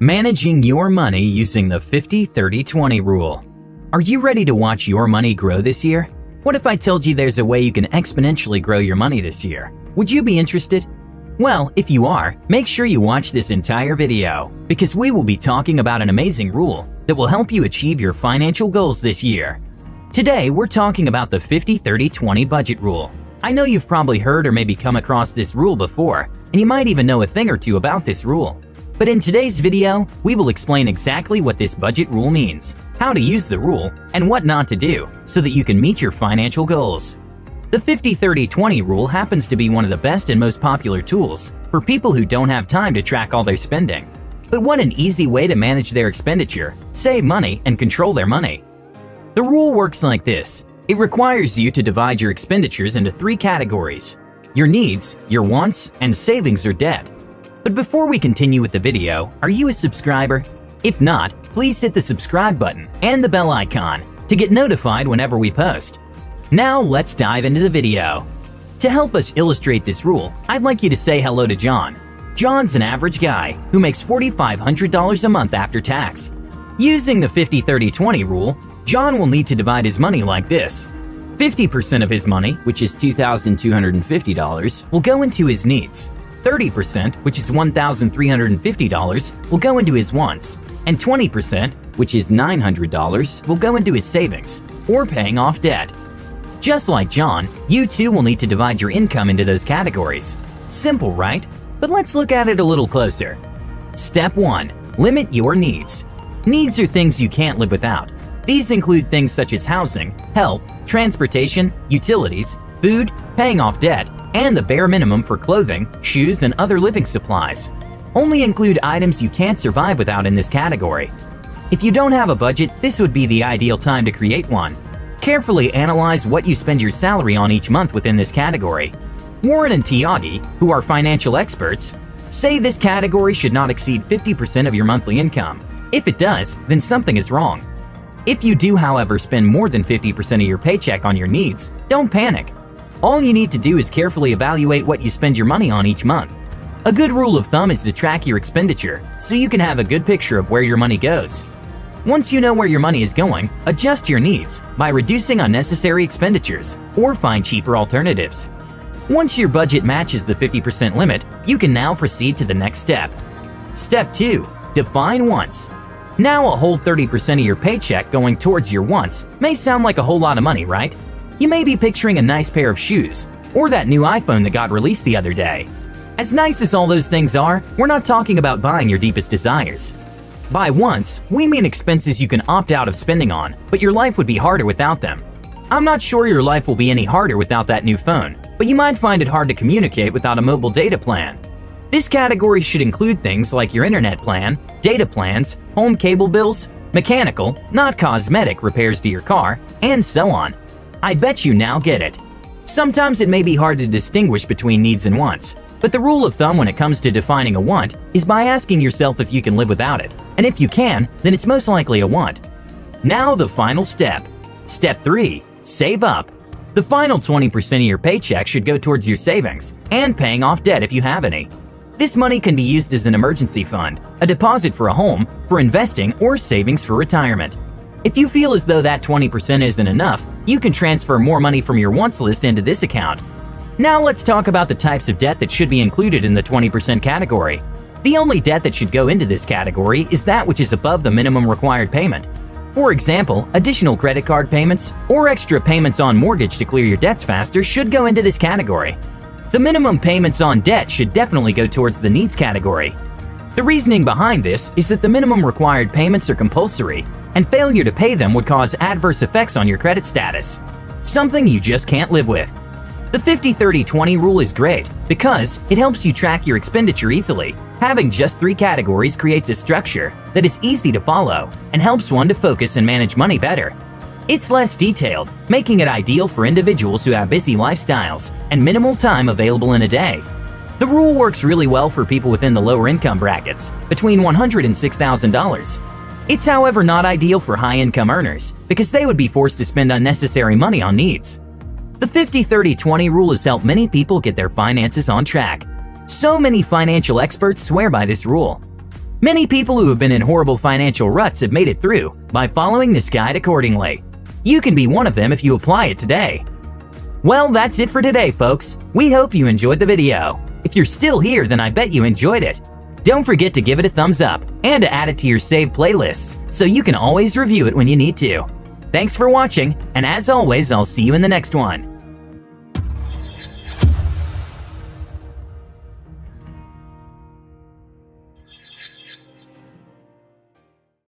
Managing your money using the 50-30-20 rule. Are you ready to watch your money grow this year? What if I told you there's a way you can exponentially grow your money this year? Would you be interested? Well, if you are, make sure you watch this entire video, because we will be talking about an amazing rule that will help you achieve your financial goals this year. Today, we're talking about the 50-30-20 budget rule. I know you've probably heard or maybe come across this rule before, and you might even know a thing or two about this rule. But in today's video, we will explain exactly what this budget rule means, how to use the rule, and what not to do so that you can meet your financial goals. The 50-30-20 rule happens to be one of the best and most popular tools for people who don't have time to track all their spending. But what an easy way to manage their expenditure, save money, and control their money. The rule works like this. It requires you to divide your expenditures into 3 categories: your needs, your wants, and savings or debt. But before we continue with the video, are you a subscriber? If not, please hit the subscribe button and the bell icon to get notified whenever we post. Now let's dive into the video. To help us illustrate this rule, I'd like you to say hello to John. John's an average guy who makes $4,500 a month after tax. Using the 50-30-20 rule, John will need to divide his money like this. 50% of his money, which is $2,250, will go into his needs. 30%, which is $1,350, will go into his wants, and 20%, which is $900, will go into his savings, or paying off debt. Just like John, you too will need to divide your income into those categories. Simple, right? But let's look at it a little closer. Step 1. Limit your needs. Needs are things you can't live without. These include things such as housing, health, transportation, utilities, food, paying off debt, and the bare minimum for clothing, shoes, and other living supplies. Only include items you can't survive without in this category. If you don't have a budget, this would be the ideal time to create one. Carefully analyze what you spend your salary on each month within this category. Warren and Tiagi, who are financial experts, say this category should not exceed 50% of your monthly income. If it does, then something is wrong. If you do, however, spend more than 50% of your paycheck on your needs, don't panic. All you need to do is carefully evaluate what you spend your money on each month. A good rule of thumb is to track your expenditure so you can have a good picture of where your money goes. Once you know where your money is going, adjust your needs by reducing unnecessary expenditures or find cheaper alternatives. Once your budget matches the 50% limit, you can now proceed to the next step. Step 2. Define wants. Now a whole 30% of your paycheck going towards your wants may sound like a whole lot of money, right? You may be picturing a nice pair of shoes or that new iPhone that got released the other day. As nice as all those things are, we're not talking about buying your deepest desires. By wants, we mean expenses you can opt out of spending on, but your life would be harder without them. I'm not sure your life will be any harder without that new phone, but you might find it hard to communicate without a mobile data plan. This category should include things like your internet plan, data plans, home cable bills, mechanical, not cosmetic repairs to your car, and so on. I bet you now get it. Sometimes it may be hard to distinguish between needs and wants, but the rule of thumb when it comes to defining a want is by asking yourself if you can live without it, and if you can, then it's most likely a want. Now the final step. Step 3. Save up. The final 20% of your paycheck should go towards your savings and paying off debt if you have any. This money can be used as an emergency fund, a deposit for a home, for investing, or savings for retirement. If you feel as though that 20% isn't enough, you can transfer more money from your wants list into this account. Now let's talk about the types of debt that should be included in the 20% category. The only debt that should go into this category is that which is above the minimum required payment. For example, additional credit card payments or extra payments on mortgage to clear your debts faster should go into this category. The minimum payments on debt should definitely go towards the needs category. The reasoning behind this is that the minimum required payments are compulsory, and failure to pay them would cause adverse effects on your credit status, something you just can't live with. The 50-30-20 rule is great because it helps you track your expenditure easily. Having just 3 categories creates a structure that is easy to follow and helps one to focus and manage money better. It's less detailed, making it ideal for individuals who have busy lifestyles and minimal time available in a day. The rule works really well for people within the lower income brackets, between $100 and $6,000. It's however not ideal for high-income earners because they would be forced to spend unnecessary money on needs. The 50-30-20 rule has helped many people get their finances on track. So many financial experts swear by this rule. Many people who have been in horrible financial ruts have made it through by following this guide accordingly. You can be one of them if you apply it today. Well, that's it for today, folks. We hope you enjoyed the video. If you're still here, then I bet you enjoyed it. Don't forget to give it a thumbs up and to add it to your saved playlists so you can always review it when you need to. Thanks for watching, and as always, I'll see you in the next one.